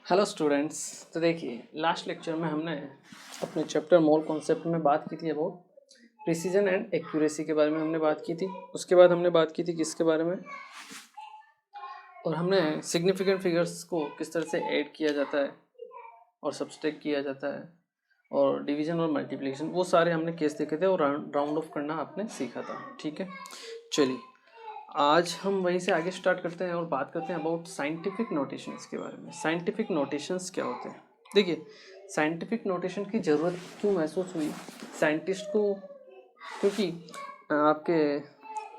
Hello students. तो देखिए, last lecture में हमने अपने चैप्टर मोल कॉन्सेप्ट में बात की थी अबाउट प्रिसीजन एंड एक्यूरेसी के बारे में हमने बात की थी। उसके बाद हमने बात की थी किसके बारे में, और हमने सिग्निफिकेंट फिगर्स को किस तरह से ऐड किया जाता है और सब्सट्रैक्ट किया जाता है, और डिवीजन और मल्टीप्लिकेशन, वो सारे हमने केस देखे थे और राउंड ऑफ करना आपने सीखा था। ठीक है, चलिए आज हम वहीं से आगे स्टार्ट करते हैं और बात करते हैं अबाउट साइंटिफिक नोटेशंस के बारे में। साइंटिफिक नोटेशंस क्या होते हैं? देखिए, साइंटिफिक नोटेशन की ज़रूरत क्यों महसूस हुई साइंटिस्ट को, क्योंकि आपके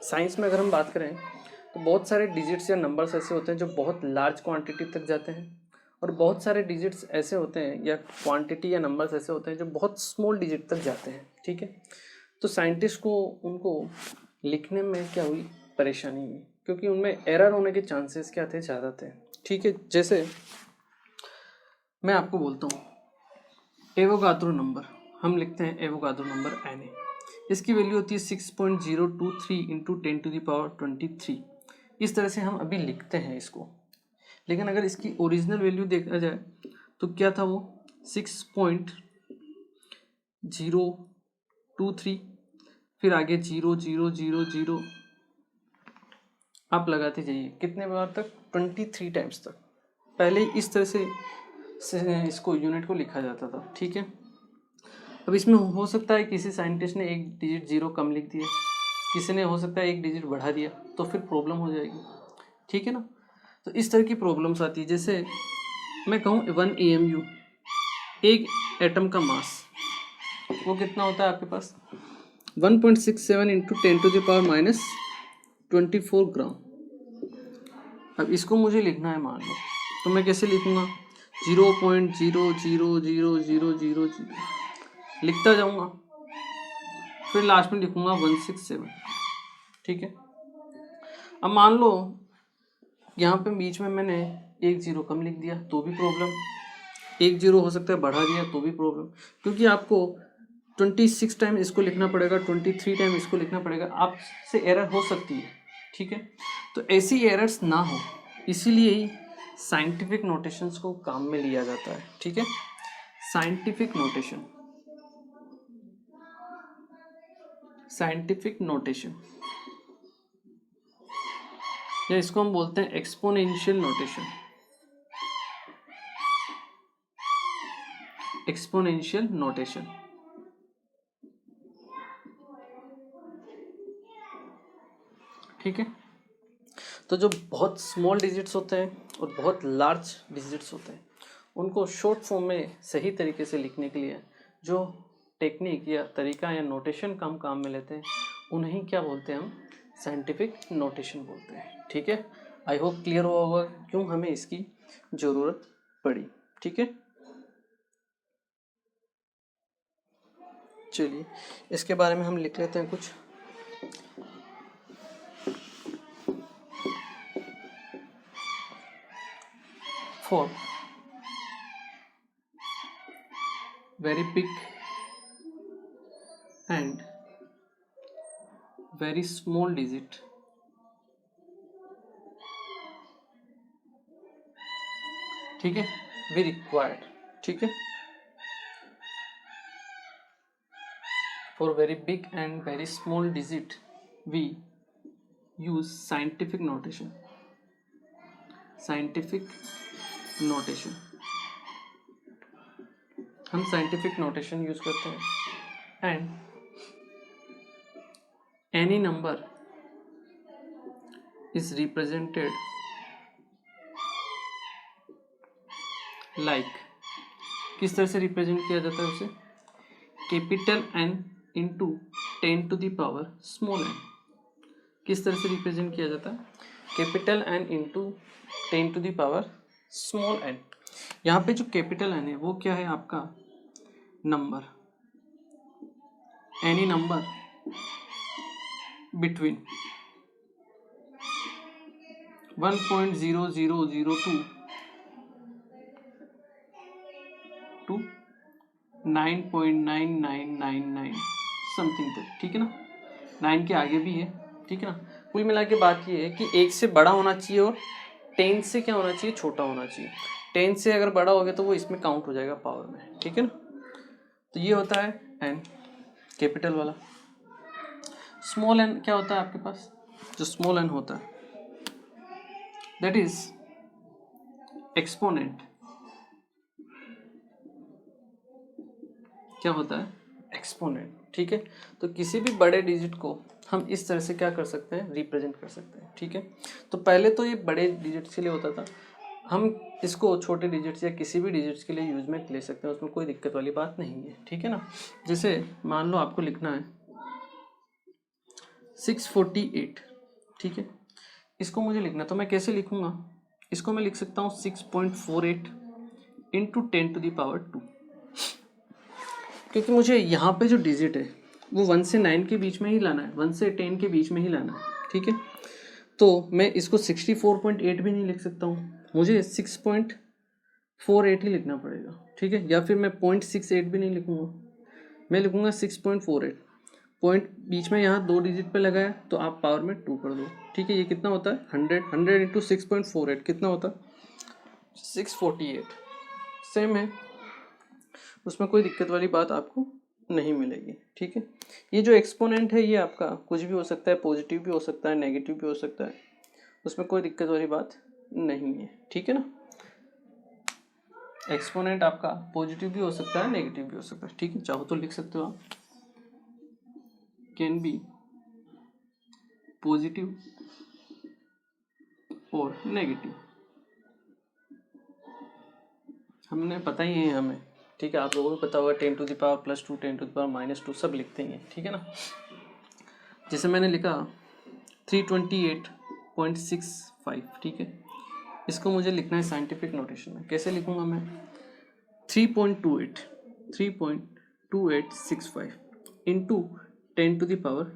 साइंस में अगर हम बात करें तो बहुत सारे डिजिट्स या नंबर्स ऐसे होते हैं जो बहुत लार्ज क्वांटिटी तक जाते हैं, और बहुत सारे डिजिट्स ऐसे होते हैं या क्वांटिटी या नंबर्स ऐसे होते हैं जो बहुत स्मॉल डिजिट तक जाते हैं। ठीक है, तो साइंटिस्ट को उनको लिखने में क्या हुई, परेशानी हुई, क्योंकि उनमें एरर होने के चांसेस क्या थे, ज़्यादा थे। ठीक है, जैसे मैं आपको बोलता हूँ एवोगाद्रो नंबर, हम लिखते हैं एवोगाद्रो नंबर Na, इसकी वैल्यू होती है 6.023 इंटू 10⁻23। इस तरह से हम अभी लिखते हैं इसको, लेकिन अगर इसकी ओरिजिनल वैल्यू देखा जाए तो क्या था वो 6.023, फिर आगे 0 0 0 0 आप लगाते जाइए कितने बार तक, 23 टाइम्स तक। पहले इस तरह से इसको यूनिट को लिखा जाता था। ठीक है, अब इसमें हो सकता है किसी साइंटिस्ट ने एक डिजिट जीरो कम लिख दिया, किसी ने हो सकता है एक डिजिट बढ़ा दिया, तो फिर प्रॉब्लम हो जाएगी। ठीक है ना, तो इस तरह की प्रॉब्लम्स आती है। जैसे मैं कहूँ 1 AMU, एक एटम का मास, वो कितना होता है आपके पास 1.67 इंटू 10⁻⁻24 ग्राम। अब इसको मुझे लिखना है, मान लो, तो मैं कैसे लिखूँगा 0.00000 लिखता जाऊँगा, फिर लास्ट में लिखूँगा 167। ठीक है, अब मान लो यहाँ पे बीच में मैंने एक जीरो कम लिख दिया तो भी प्रॉब्लम, एक जीरो हो सकता है बढ़ा दिया तो भी प्रॉब्लम, क्योंकि आपको 26 टाइम इसको लिखना पड़ेगा, 23 टाइम इसको लिखना पड़ेगा, आपसे एरर हो सकती है। ठीक है, तो ऐसी एरर्स ना हो, इसीलिए ही साइंटिफिक नोटेशंस को काम में लिया जाता है। ठीक है, साइंटिफिक नोटेशन, साइंटिफिक नोटेशन, या इसको हम बोलते हैं एक्सपोनेंशियल नोटेशन, एक्सपोनेंशियल नोटेशन। ठीक है, तो जो बहुत स्मॉल डिजिट्स होते हैं और बहुत लार्ज डिजिट्स होते हैं, उनको शॉर्ट फॉर्म में सही तरीके से लिखने के लिए जो टेक्निक या तरीका या नोटेशन का हम काम में लेते हैं, उन्हें क्या बोलते हैं, हम साइंटिफिक नोटेशन बोलते हैं। ठीक है, आई होप क्लियर हुआ होगा क्यों हमें इसकी ज़रूरत पड़ी। ठीक है, चलिए इसके बारे में हम लिख लेते हैं कुछ। For very big and very small digit, ठीक है, we required, ठीक है, for very big and very small digit we use scientific notation, scientific notation, हम scientific notation यूज करते हैं, and any number is represented like, किस तरह से रिप्रेजेंट किया जाता है उसे, कैपिटल N इंटू 10⁻⁻⁴ n। किस तरह से रिप्रेजेंट किया जाता है, कैपिटल N इंटू 10⁻⁻⁴ n। यहाँ पे जो कैपिटल N है वो क्या है, आपका number, any number between 1.0002 to 9.9999 something तक। ठीक है ना, 9 के आगे भी है। ठीक है ना, कुल मिला के बात ये है कि 1 से बड़ा होना चाहिए और 10 से क्या होना चाहिए, छोटा होना चाहिए। 10 से अगर बड़ा हो गया तो वो इसमें काउंट हो जाएगा पावर में, ठीक है ना। तो ये होता है n कैपिटल वाला। स्मॉल n क्या होता है आपके पास, जो स्मॉल n होता है दैट इज एक्सपोनेंट, क्या होता है, एक्सपोनेंट, ठीक है। तो किसी भी बड़े डिजिट को हम इस तरह से क्या कर सकते हैं, रिप्रेजेंट कर सकते हैं, ठीक है। तो पहले तो ये बड़े डिजिट्स के लिए होता था, हम इसको छोटे डिजिट्स या किसी भी डिजिट्स के लिए यूज में ले सकते हैं, उसमें कोई दिक्कत वाली बात नहीं है, ठीक है ना। जैसे मान लो आपको लिखना है 648, ठीक है। इसको मुझे लिखना, तो मैं कैसे लिखूंगा, इसको मैं लिख सकता हूँ 6.48 इंटू 10⁻², क्योंकि मुझे यहाँ पे जो डिजिट है वो 1 से 9 के बीच में ही लाना है, 1 से 10 के बीच में ही लाना है, ठीक है। तो मैं इसको 64.8 भी नहीं लिख सकता हूँ, मुझे 6.48 ही लिखना पड़ेगा, ठीक है। या फिर मैं 0.68 भी नहीं लिखूँगा, मैं लिखूँगा 6.48। पॉइंट बीच में यहाँ 2 डिजिट पे लगाया तो आप पावर में 2 कर दो, ठीक है। ये कितना होता है 100 इंटू 6.48 कितना होता है 648, सेम है, उसमें कोई दिक्कत वाली बात आपको नहीं मिलेगी, ठीक है। ये जो एक्सपोनेंट है ये आपका कुछ भी हो सकता है, पॉजिटिव भी हो सकता है, नेगेटिव भी हो सकता है, उसमें कोई दिक्कत वाली बात नहीं है, ठीक है ना। एक्सपोनेंट आपका पॉजिटिव भी हो सकता है, नेगेटिव भी हो सकता है, ठीक है। चाहो तो लिख सकते हो आप कैन बी पॉजिटिव और नेगेटिव, हमने पता ही है हमें, ठीक है। आप लोगों को पता होगा 10⁻+2 10⁻−2 सब लिखते हैं, ठीक है ना। जैसे मैंने लिखा 328.65, ठीक है। इसको मुझे लिखना है साइंटिफिक नोटेशन में, कैसे लिखूंगा मैं 3.2865 इंटू 10⁻²।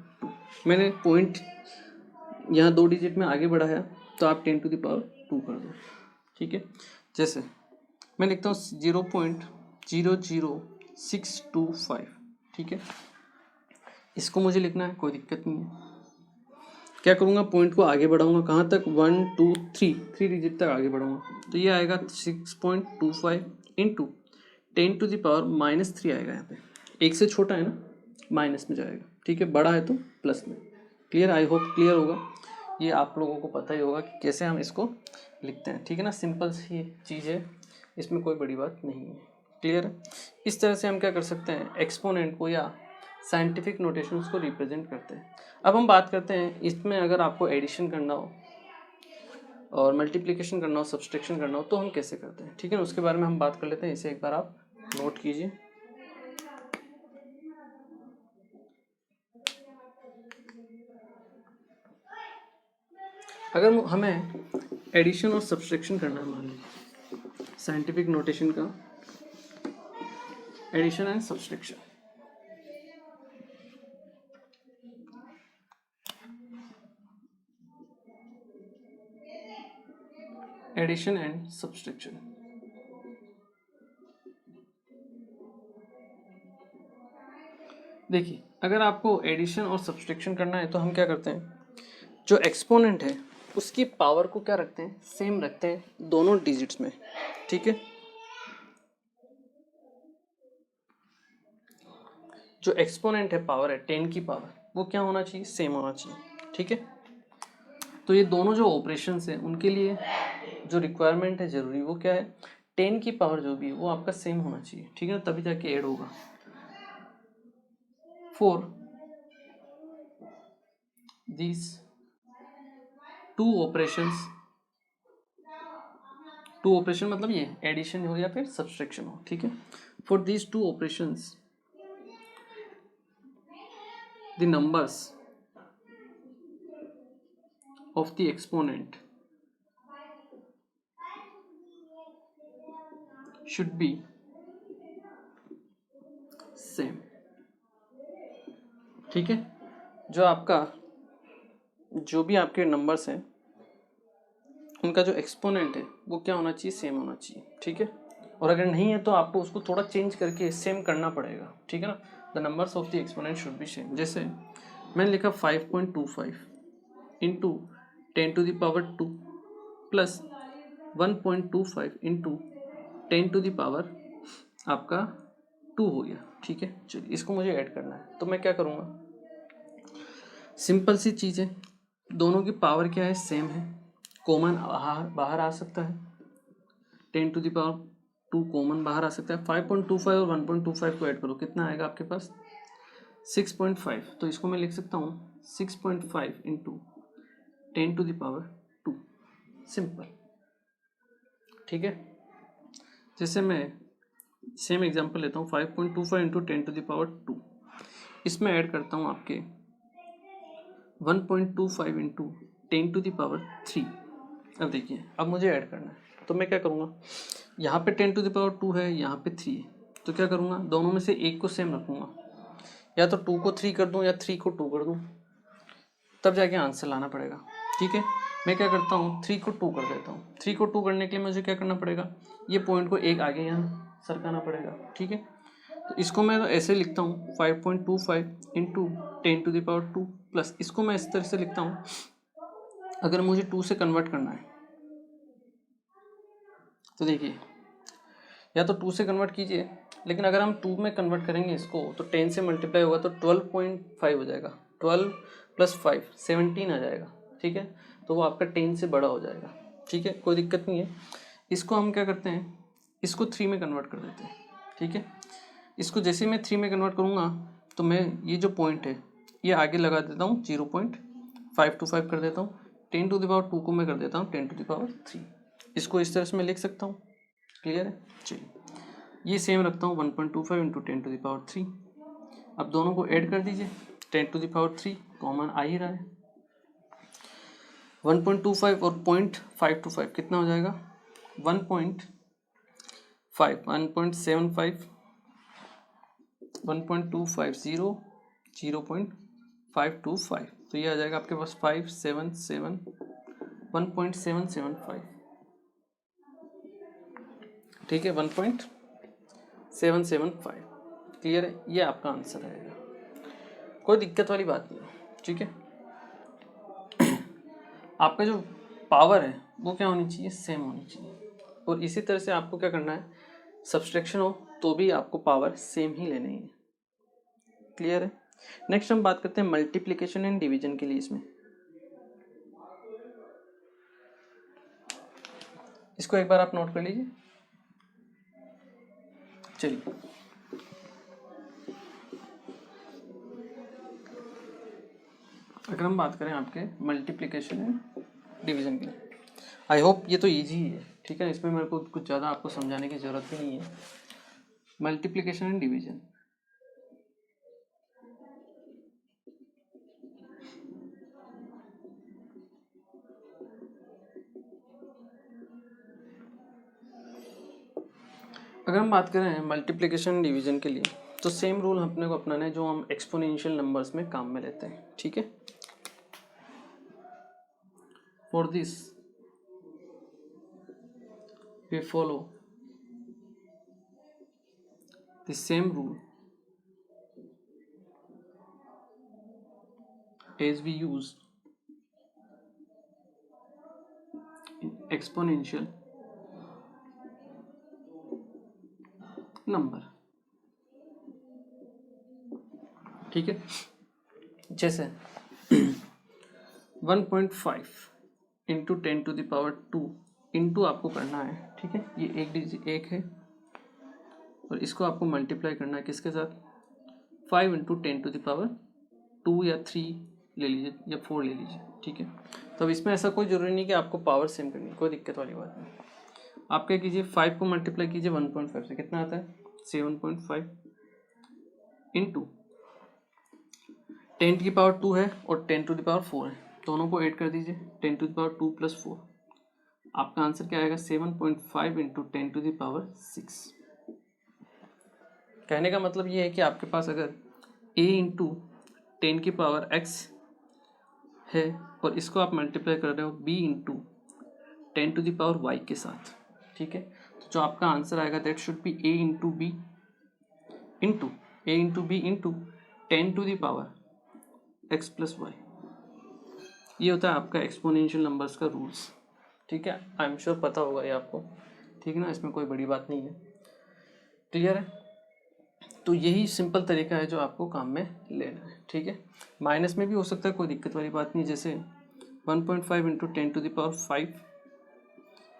मैंने पॉइंट यहाँ 2 डिजिट में आगे बढ़ाया तो आप 10⁻² कर दो, ठीक है। जैसे मैं लिखता हूँ 0.00625, ठीक है। इसको मुझे लिखना है, कोई दिक्कत नहीं है। क्या करूँगा, पॉइंट को आगे बढ़ाऊंगा, कहाँ तक 1 2 3 डिजिट तक आगे बढ़ाऊंगा, तो ये आएगा 6.25 इंटू 10⁻³ आएगा। यहाँ पे 1 से छोटा है ना, माइनस में जाएगा, ठीक है। बड़ा है तो प्लस में। क्लियर, आई होप क्लियर होगा। ये आप लोगों को पता ही होगा कि कैसे हम इसको लिखते हैं, ठीक है ना। सिंपल सी चीज़ है, इसमें कोई बड़ी बात नहीं है, क्लियर है। इस तरह से हम क्या कर सकते हैं, एक्सपोनेंट को या साइंटिफिक नोटेशंस को रिप्रेजेंट करते हैं। अब हम बात करते हैं इसमें अगर आपको एडिशन करना हो और मल्टीप्लिकेशन करना हो, सब्सट्रैक्शन करना हो, तो हम कैसे करते हैं, ठीक है ना। उसके बारे में हम बात कर लेते हैं, इसे एक बार आप नोट कीजिए। अगर हमें एडिशन और सब्सट्रैक्शन करना है, मान लीजिए साइंटिफिक नोटेशन का addition and subtraction, addition and subtraction, देखिए अगर आपको एडिशन और सब्सट्रैक्शन करना है तो हम क्या करते हैं, जो एक्सपोनेंट है उसकी पावर को क्या रखते हैं, सेम रखते हैं दोनों डिजिट्स में, ठीक है। जो एक्सपोनेंट है, पावर है 10 की पावर, वो क्या होना चाहिए, सेम होना चाहिए, ठीक है। तो ये दोनों जो ऑपरेशंस हैं उनके लिए जो रिक्वायरमेंट है जरूरी, वो क्या है, 10 की पावर जो भी है वो आपका सेम होना चाहिए, ठीक है ना, तभी जाके ऐड होगा। For these two operations, two operation मतलब ये एडिशन हो या फिर सब्सट्रैक्शन हो, ठीक है। For these two operations the numbers of the exponent should be same, ठीक है। जो आपका जो भी आपके नंबर्स हैं उनका जो एक्सपोनेंट है वो क्या होना चाहिए, सेम होना चाहिए, ठीक है। और अगर नहीं है तो आपको उसको थोड़ा चेंज करके सेम करना पड़ेगा, ठीक है ना। The numbers of the exponent should be same. जैसे मैंने लिखा 5.25 इंटू 10⁻² प्लस 1.25 इंटू 10⁻² आपका 2 हो गया। ठीक है, चलिए इसको मुझे ऐड करना है, तो मैं क्या करूँगा, सिंपल सी चीज़ है, दोनों की पावर क्या है, सेम है, कॉमन बाहर आ सकता है, 10⁻² कॉमन बाहर आ सकता है। 5.25 और 1.25 को ऐड करो, कितना आएगा आपके पास, 6.5। तो इसको मैं लिख सकता हूँ 6.5 इंटू 10⁻², सिंपल। ठीक है, जैसे मैं सेम एग्जांपल लेता हूँ, 5.25 इंटू 10⁻², इसमें ऐड करता हूँ आपके 1.25 इंटू 10⁻3। अब देखिए, अब मुझे ऐड करना है, तो मैं क्या करूँगा, यहाँ पे 10⁻² है, यहाँ पे 3 है, तो क्या करूँगा, दोनों में से एक को सेम रखूँगा, या तो 2 को 3 कर दूँ या 3 को 2 कर दूँ, तब जाके आंसर लाना पड़ेगा। ठीक है, मैं क्या करता हूँ, 3 को 2 कर देता हूँ। 3 को 2 करने के लिए मुझे क्या करना पड़ेगा, ये पॉइंट को एक आगे यहाँ सरकाना पड़ेगा। ठीक है, तो इसको मैं तो ऐसे लिखता हूँ 5.25 इंटू 10⁻² प्लस, इसको मैं इस तरह से लिखता हूँ, अगर मुझे 2 से कन्वर्ट करना है तो देखिए, या तो 2 से कन्वर्ट कीजिए, लेकिन अगर हम 2 में कन्वर्ट करेंगे इसको तो 10 से मल्टीप्लाई होगा तो 12.5 हो जाएगा, 12 + 5 17 आ जाएगा। ठीक है, तो वो आपका 10 से बड़ा हो जाएगा। ठीक है, कोई दिक्कत नहीं है। इसको हम क्या करते हैं, इसको 3 में कन्वर्ट कर देते हैं। ठीक है, इसको जैसे मैं 3 में कन्वर्ट करूँगा तो मैं ये जो पॉइंट है ये आगे लगा देता हूँ, 0.525 कर देता हूँ, 10⁻² को मैं कर देता हूँ 10⁻3। इसको इस तरह से मैं लिख सकता हूँ। क्लियर है, चलिए ये सेम रखता हूँ 1.25 इंटू 10⁻3। अब दोनों को ऐड कर दीजिए, 10⁻3 कॉमन आ ही रहा है, 1.25 और 0.525 कितना हो जाएगा, 1.5 1.75 1.250 0.525, तो ये आ जाएगा आपके पास 577 1.775। ठीक है, 1.775। क्लियर है, ये आपका आंसर रहेगा, कोई दिक्कत वाली बात नहीं है। ठीक है, आपका जो पावर है वो क्या होनी चाहिए, सेम होनी चाहिए। और इसी तरह से आपको क्या करना है, सब्सट्रैक्शन हो तो भी आपको पावर सेम ही लेनी है। क्लियर है, नेक्स्ट हम बात करते हैं मल्टीप्लिकेशन एंड डिवीजन के लिए। इसमें इसको एक बार आप नोट कर लीजिए। चलिए, अगर हम बात करें आपके मल्टीप्लिकेशन एंड डिवीजन की, आई होप ये तो ईजी ही है। ठीक है, इसमें मेरे को कुछ ज़्यादा आपको समझाने की ज़रूरत भी नहीं है। मल्टीप्लिकेशन एंड डिवीजन, अगर हम बात करें मल्टीप्लिकेशन एंड डिवीजन के लिए तो सेम रूल अपने को अपनाना है जो हम एक्सपोनेंशियल नंबर्स में काम में लेते हैं। ठीक है, for this we follow the same rule as we use in exponential number। ठीक है, जैसे 1.5 इंटू 10⁻² इंटू आपको करना है। ठीक है, ये एक डिजिट एक है और इसको आपको मल्टीप्लाई करना है किसके साथ, 5 इंटू 10⁻² या 3 ले लीजिए या 4 ले लीजिए। ठीक है, तो अब इसमें ऐसा कोई जरूरी नहीं कि आपको पावर सेम करनी, कोई दिक्कत वाली बात नहीं। आप क्या कीजिए, 5 को मल्टीप्लाई कीजिए 1.5 से, कितना आता है 7.5 इंटू 10⁻² है और 10⁻4 है, दोनों को ऐड कर दीजिए 10⁻² + 4, आपका आंसर क्या आएगा 7.5 इंटू 10⁻6। कहने का मतलब ये है कि आपके पास अगर a इंटू 10⁻x है और इसको आप मल्टीप्लाई कर रहे हो b इंटू 10⁻y के साथ। ठीक है, तो जो आपका आंसर आएगा that should be a into b into 10⁻x + y। ये होता है आपका एक्सपोनेंशियल नंबर्स का रूल्स। ठीक है, आई एम श्योर पता होगा ये आपको, ठीक है ना, इसमें कोई बड़ी बात नहीं है। क्लियर है? तो यही सिंपल तरीका है जो आपको काम में लेना है, ठीक है। माइनस में भी हो सकता है, कोई दिक्कत वाली बात नहीं। जैसे 1.5 इंटू 10⁵,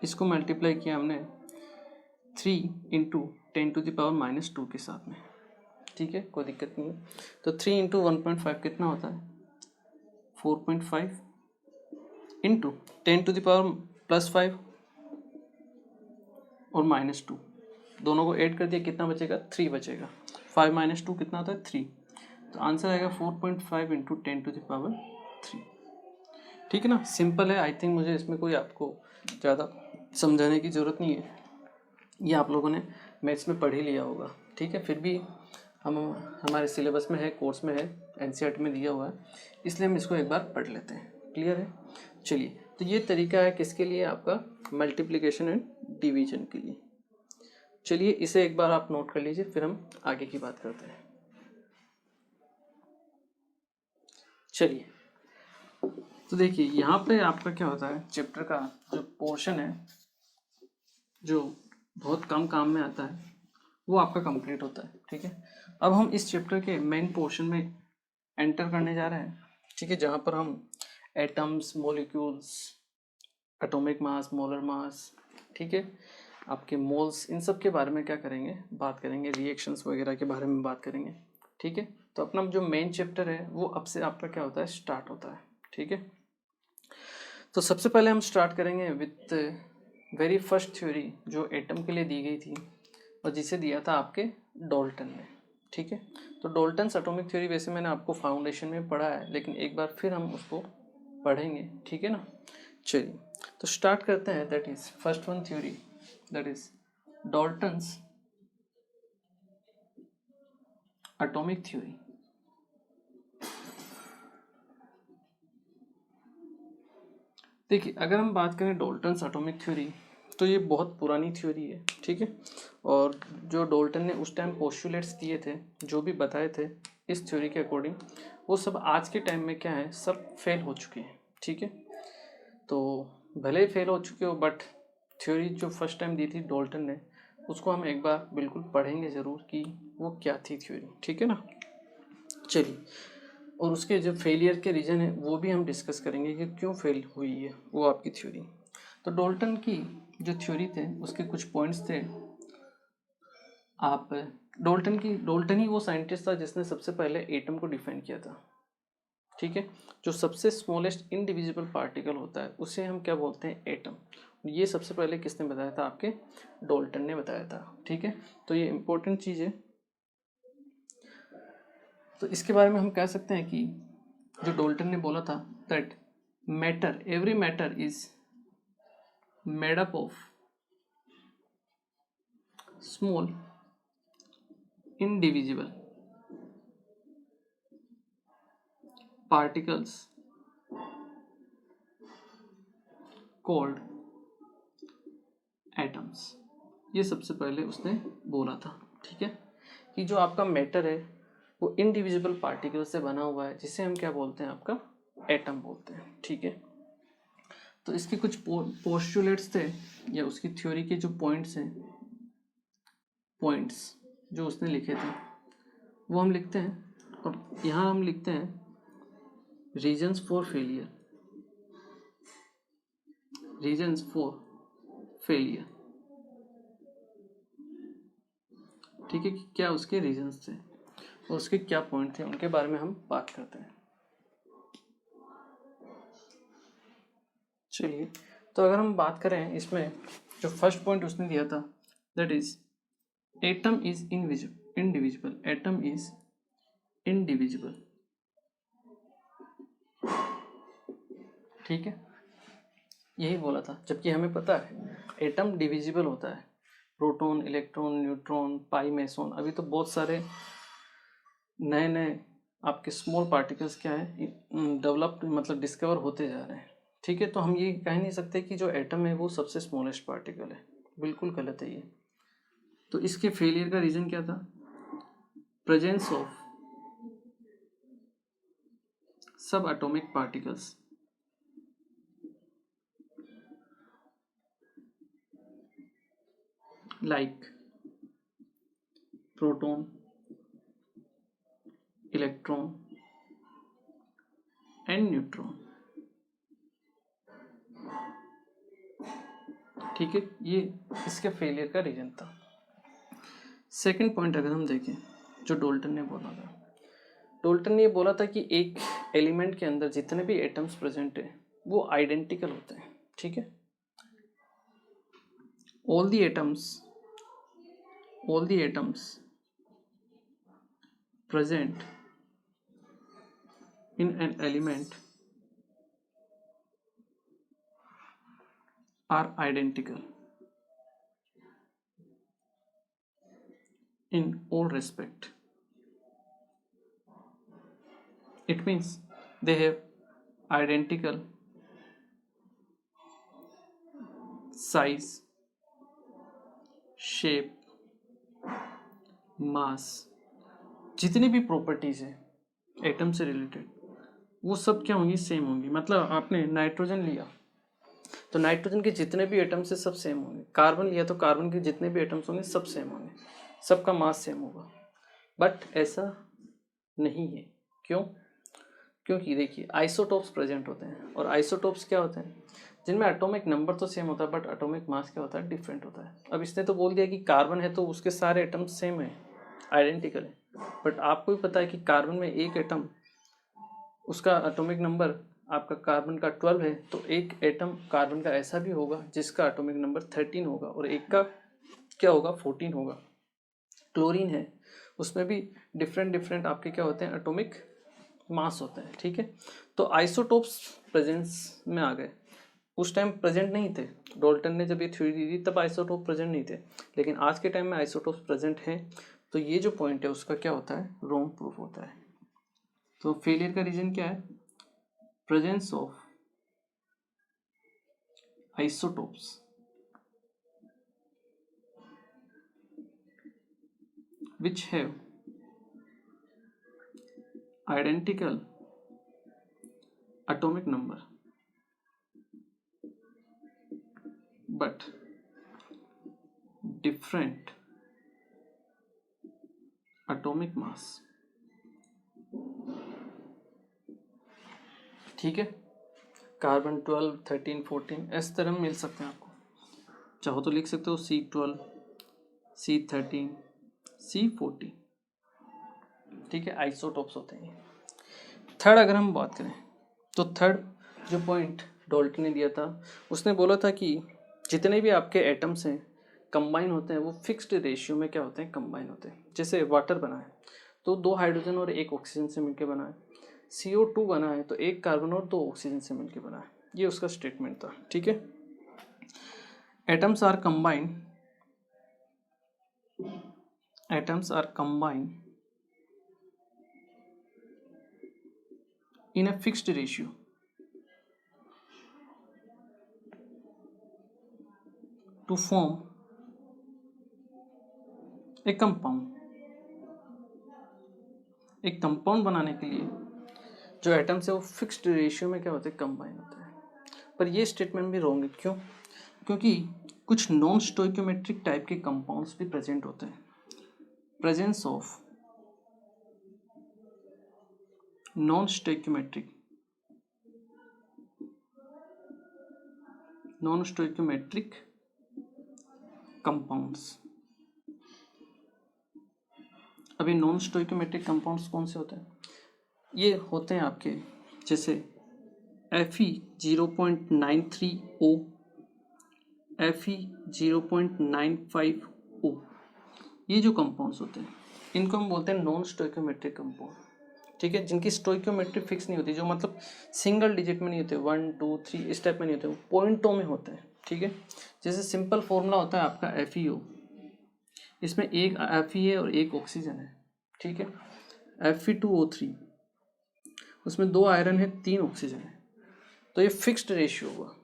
इसको मल्टीप्लाई किया हमने 3 इंटू 10⁻⁻2 के साथ में, ठीक है, कोई दिक्कत नहीं है। तो 3 इंटू 1.5 कितना होता है? 4.5 इंटू 10⁻+5 और -2, दोनों को ऐड कर दिया, कितना बचेगा? 3 बचेगा। 5 - 2 कितना होता है? 3। तो आंसर आएगा 4.5 इंटू 10⁻3। ठीक है ना, सिंपल है। आई थिंक मुझे इसमें कोई आपको ज़्यादा समझाने की ज़रूरत नहीं है, ये आप लोगों ने मैथ्स में पढ़ ही लिया होगा, ठीक है। फिर भी हम हमारे सिलेबस में है, कोर्स में है, एनसीईआरटी में दिया हुआ है, इसलिए हम इसको एक बार पढ़ लेते हैं। क्लियर है? चलिए, तो ये तरीका है किसके लिए? आपका मल्टीप्लिकेशन एंड डिवीजन के लिए। चलिए, इसे एक बार आप नोट कर लीजिए, फिर हम आगे की बात करते हैं। चलिए, तो देखिए यहाँ पे आपका क्या होता है, चैप्टर का जो पोर्शन है जो बहुत कम काम में आता है वो आपका कंप्लीट होता है, ठीक है। अब हम इस चैप्टर के मेन पोर्शन में एंटर करने जा रहे हैं, ठीक है, जहाँ पर हम atoms, molecules, atomic mass, molar mass, ठीक है, आपके मोल्स, इन सब के बारे में क्या करेंगे, बात करेंगे, रिएक्शंस वगैरह के बारे में बात करेंगे, ठीक है। तो अपना जो मेन चैप्टर है वो अब से आपका क्या होता है, स्टार्ट होता है, ठीक है। तो सबसे पहले हम स्टार्ट करेंगे विथ वेरी फर्स्ट थ्योरी जो एटम के लिए दी गई थी और जिसे दिया था आपके डाल्टन ने, ठीक है। तो डाल्टन्स एटॉमिक थ्योरी वैसे मैंने आपको फाउंडेशन में पढ़ा है, लेकिन एक बार फिर हम उसको पढ़ेंगे, ठीक है ना। चलिए, तो स्टार्ट करते हैं। That is first one theory, that is Dalton's atomic theory. देखिए, अगर हम बात करें डाल्टन्स एटॉमिक थ्योरी, तो ये बहुत पुरानी थ्योरी है, ठीक है। और जो डाल्टन ने उस टाइम पोस्टुलेट्स दिए थे, जो भी बताए थे इस थ्योरी के अकॉर्डिंग, वो सब आज के टाइम में क्या है, सब फेल हो चुके हैं, ठीक है। तो भले ही फेल हो चुके हो, बट थ्योरी जो फर्स्ट टाइम दी थी डाल्टन ने, उसको हम एक बार बिल्कुल पढ़ेंगे ज़रूर कि वो क्या थी थ्योरी, ठीक है ना। चलिए, और उसके जो फेलियर के रीज़न है वो भी हम डिस्कस करेंगे कि क्यों फेल हुई है वो आपकी थ्योरी। तो डाल्टन की जो थ्योरी थे उसके कुछ पॉइंट्स थे। आप डाल्टन ही वो साइंटिस्ट था जिसने सबसे पहले एटम को डिफाइन किया था, ठीक है। जो सबसे स्मॉलेस्ट इनडिविजिबल पार्टिकल होता है उसे हम क्या बोलते हैं, एटम। ये सबसे पहले किसने बताया था, आपके डाल्टन ने बताया था, ठीक है। तो ये इंपॉर्टेंट चीज़ है। तो इसके बारे में हम कह सकते हैं कि जो डाल्टन ने बोला था that matter, every matter is made up of small indivisible particles called atoms। ये सबसे पहले उसने बोला था, ठीक है, कि जो आपका मैटर है वो इनडिविजिबल पार्टिकल से बना हुआ है, जिसे हम क्या बोलते हैं, आपका एटम बोलते हैं, ठीक है। तो इसके कुछ पोस्टुलेट्स थे या उसकी थ्योरी के जो पॉइंट्स हैं, पॉइंट्स जो उसने लिखे थे वो हम लिखते हैं। और यहाँ हम लिखते हैं reasons for failure, reasons for failure, ठीक है, कि क्या उसके रीजन्स थे और उसके क्या पॉइंट थे, उनके बारे में हम बात करते हैं। चलिए, तो अगर हम बात करें इसमें, जो फर्स्ट पॉइंट उसने दिया था that is atom is indivisible, atom is indivisible, ठीक है, यही बोला था। जबकि हमें पता है एटम डिविजिबल होता है, प्रोटॉन, इलेक्ट्रॉन, न्यूट्रॉन, पाई, मेसॉन, अभी तो बहुत सारे नए नए आपके स्मॉल पार्टिकल्स क्या है, डेवलप मतलब डिस्कवर होते जा रहे हैं, ठीक है। तो हम ये कह नहीं सकते कि जो एटम है वो सबसे स्मॉलेस्ट पार्टिकल है, बिल्कुल गलत है ये। तो इसके फेलियर का रीज़न क्या था, प्रेजेंस ऑफ सब atomic particles like proton, electron and neutron. ठीक है, ये इसके फेलियर का रीजन था। सेकंड पॉइंट अगर हम देखें जो डाल्टन ने बोला था, डाल्टन ने ये बोला था कि एक एलिमेंट के अंदर जितने भी एटम्स प्रेजेंट है वो आइडेंटिकल होते हैं। ठीक है, all the atoms present in an element are identical in all respect. It means they have identical size, shape, mass, जितनी भी प्रॉपर्टीज है एटम से रिलेटेड वो सब क्या होंगी, सेम होंगी। मतलब आपने नाइट्रोजन लिया तो नाइट्रोजन के जितने भी एटम्स है सब सेम होंगे, कार्बन लिया तो कार्बन के जितने भी एटम्स होंगे सब सेम होंगे, सबका मास सेम होगा। बट ऐसा नहीं है। क्यों? क्योंकि देखिए आइसोटोप्स प्रेजेंट होते हैं, और आइसोटोप्स क्या होते हैं, जिनमें एटॉमिक नंबर तो सेम होता है बट एटॉमिक मास क्या होता है, डिफरेंट होता है। अब इसने तो बोल दिया कि कार्बन है तो उसके सारे एटम्स सेम है, आइडेंटिकल है, बट आपको भी पता है कि कार्बन में एक एटम, उसका एटॉमिक नंबर आपका कार्बन का 12 है, तो एक एटम कार्बन का ऐसा भी होगा जिसका एटॉमिक नंबर 13 होगा और एक का क्या होगा, 14 होगा। क्लोरीन है, उसमें भी डिफरेंट डिफरेंट आपके क्या होते हैं, एटॉमिक मास होते हैं। ठीक है, तो आइसोटोप्स प्रेजेंस में आ गए। उस टाइम प्रेजेंट नहीं थे, डाल्टन ने जब ये थ्योरी दी थी तब आइसोटोप प्रेजेंट नहीं थे, लेकिन आज के टाइम में आइसोटोप्स प्रेजेंट हैं। तो ये जो पॉइंट है उसका क्या होता है, रॉन्ग प्रूफ होता है। तो फेलियर का रीजन क्या है, presence of isotopes which have identical atomic number but different atomic mass। ठीक है, कार्बन 12, 13, 14 इस तरह मिल सकते हैं आपको, चाहो तो लिख सकते हो C12, C13, C14। ठीक है, आइसोटोप्स होते हैं। थर्ड अगर हम बात करें तो थर्ड जो पॉइंट डाल्टन ने दिया था, उसने बोला था कि जितने भी आपके एटम्स हैं कंबाइन होते हैं वो फिक्स्ड रेशियो में क्या होते हैं, कंबाइन होते हैं। जैसे वाटर बना है तो 2 हाइड्रोजन और 1 ऑक्सीजन से मिलकर बना है, CO2 बना है तो 1 कार्बन और 2 ऑक्सीजन से मिलकर बना है। ये उसका स्टेटमेंट था। ठीक है, atoms are combined in a fixed ratio to form a compound। एक कंपाउंड बनाने के लिए जो एटम्स है वो फिक्स्ड रेशियो में क्या होते हैं, कंबाइन होते हैं। पर ये स्टेटमेंट भी रॉन्ग है। क्यों? क्योंकि कुछ नॉन स्टोइकोमेट्रिक टाइप के कंपाउंड्स भी प्रेजेंट होते हैं। Presence of non stoichiometric compounds. अभी नॉन स्टोइकोमेट्रिक कंपाउंड्स कौन से होते हैं? ये होते हैं आपके जैसे Fe0.93O, Fe0.95O। ये जो कंपाउंड्स होते हैं इनको हम बोलते हैं नॉन स्टोइकोमेट्रिक कंपाउंड। ठीक है, जिनकी स्टोइकोमेट्री फिक्स नहीं होती, जो मतलब सिंगल डिजिट में नहीं होते, 1, 2, 3 इस टाइप में नहीं होते, वो पॉइंटों में होते हैं। ठीक है, जैसे सिंपल फॉर्मूला होता है आपका FeO, इसमें एक Fe है और एक ऑक्सीजन है। ठीक है, Fe2O3, उसमें 2 आयरन है 3 ऑक्सीजन है, तो ये फिक्स्ड रेशियो हुआ।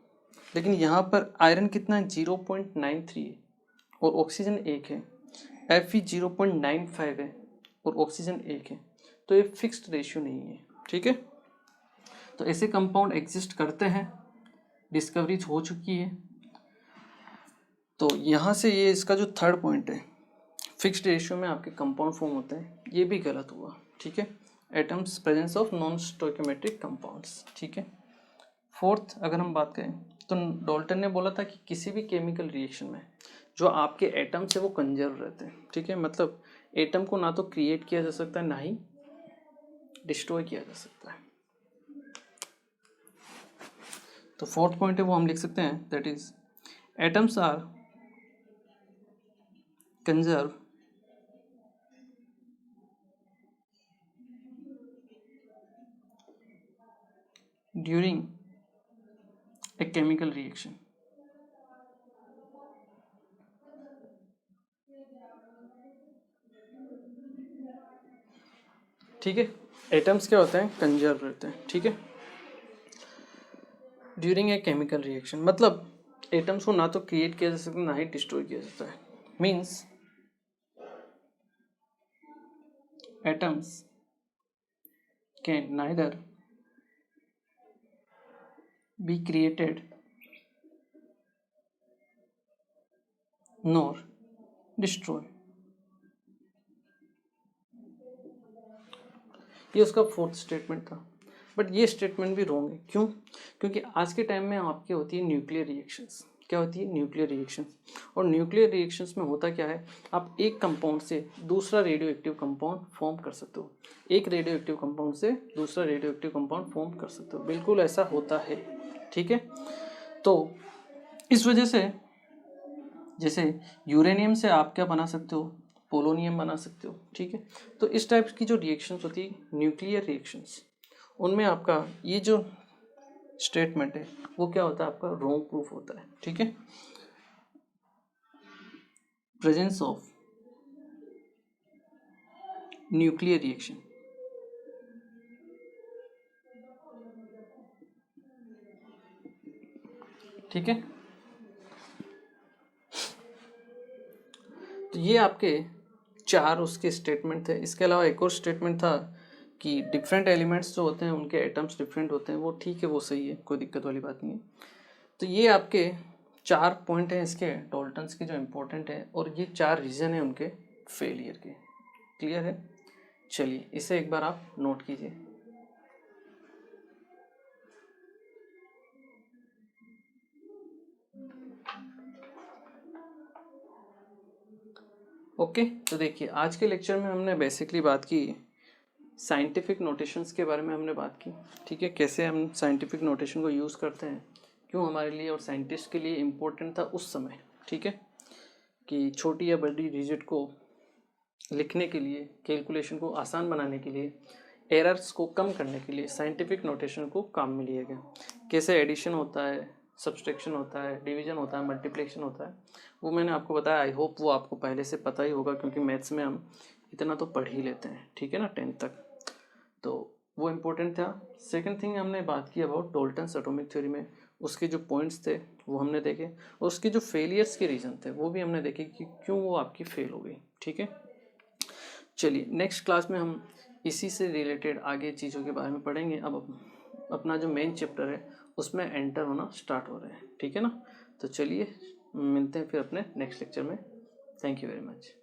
लेकिन यहाँ पर आयरन कितना है, 0.93 है और ऑक्सीजन 1 है, Fe 0.95 है और ऑक्सीजन 1 है, तो ये फिक्स्ड रेशियो नहीं है। ठीक है, तो ऐसे कंपाउंड एग्जिस्ट करते हैं, डिस्कवरीज हो चुकी है। तो यहाँ से ये इसका जो थर्ड पॉइंट है, फिक्स्ड रेशियो में आपके कंपाउंड फॉर्म होते हैं, ये भी गलत हुआ, ठीक है। Atoms presence of non stoichiometric compounds, ठीक है। फोर्थ अगर हम बात करें तो डाल्टन ने बोला था कि किसी भी केमिकल रिएक्शन में जो आपके एटम्स है वो कंजर्व रहते हैं, ठीक है। मतलब एटम को ना तो क्रिएट किया जा सकता है ना ही डिस्ट्रॉय किया जा सकता है। तो फोर्थ पॉइंट है वो हम लिख सकते हैं, that is atoms are conserve during a chemical reaction. ठीक है, एटम्स क्या होते हैं, कंजर्व रहते हैं, ठीक है, ड्यूरिंग ए केमिकल रिएक्शन। मतलब एटम्स को ना तो क्रिएट किया जा सकता है ना ही डिस्ट्रॉय किया जाता है। Means atoms can neither be created nor destroy. ये उसका फोर्थ स्टेटमेंट था, बट ये स्टेटमेंट भी रॉन्ग है। क्यों? क्योंकि आज के टाइम में आपकी होती है न्यूक्लियर रिएक्शंस। क्या होती है? Nuclear reactions. और न्यूक्लियर रिएक्शंस में होता क्या है, आप एक कंपाउंड से दूसरा रेडियो एक्टिव कंपाउंड फॉर्म कर सकते हो, एक रेडियो एक्टिव कंपाउंड से दूसरा रेडियो एक्टिव कंपाउंड फॉर्म कर सकते हो, बिल्कुल ऐसा होता है, ठीक है। तो इस वजह से जैसे यूरेनियम से आप क्या बना सकते हो, पोलोनियम बना सकते हो, ठीक है। तो इस टाइप की जो रिएक्शंस होती है न्यूक्लियर रिएक्शंस, उनमें आपका ये जो स्टेटमेंट है वो क्या होता है, आपका रॉन्ग प्रूफ होता है, ठीक है। प्रेजेंस ऑफ न्यूक्लियर रिएक्शन, ठीक है। तो ये आपके चार उसके स्टेटमेंट थे। इसके अलावा एक और स्टेटमेंट था कि डिफरेंट एलिमेंट्स जो होते हैं उनके एटम्स डिफरेंट होते हैं, वो ठीक है, वो सही है, कोई दिक्कत वाली बात नहीं है। तो ये आपके चार पॉइंट हैं इसके डाल्टन्स के जो इम्पोर्टेंट है, और ये चार रीज़न है उनके फेलियर के। क्लियर है? चलिए इसे एक बार आप नोट कीजिए। ओके, तो देखिए आज के लेक्चर में हमने बेसिकली बात की साइंटिफिक नोटेशंस के बारे में हमने बात की, ठीक है। कैसे हम साइंटिफिक नोटेशन को यूज़ करते हैं, क्यों हमारे लिए और साइंटिस्ट के लिए इम्पोर्टेंट था उस समय, ठीक है, कि छोटी या बड़ी डिजिट को लिखने के लिए, कैलकुलेशन को आसान बनाने के लिए, एरर्स को कम करने के लिए साइंटिफिक नोटेशन को काम में लिया गया। कैसे एडिशन होता है, सब्सट्रैक्शन होता है, डिवीजन होता है, मल्टीप्लिकेशन होता है, वो मैंने आपको बताया। आई होप वो आपको पहले से पता ही होगा, क्योंकि मैथ्स में हम इतना तो पढ़ ही लेते हैं, ठीक है ना, 10th तक। तो वो इम्पोर्टेंट था। सेकंड थिंग हमने बात की अबाउट डाल्टन्स एटॉमिक थ्योरी में उसके जो पॉइंट्स थे वो हमने देखे, और उसके जो फेलियर्स के रीज़न थे वो भी हमने देखे कि क्यों वो आपकी फेल हो गई, ठीक है। चलिए नेक्स्ट क्लास में हम इसी से रिलेटेड आगे चीज़ों के बारे में पढ़ेंगे। अब अपना जो मेन चैप्टर है उसमें एंटर होना स्टार्ट हो रहे हैं, ठीक है ना। तो चलिए मिलते हैं फिर अपने नेक्स्ट लेक्चर में। Thank you very much.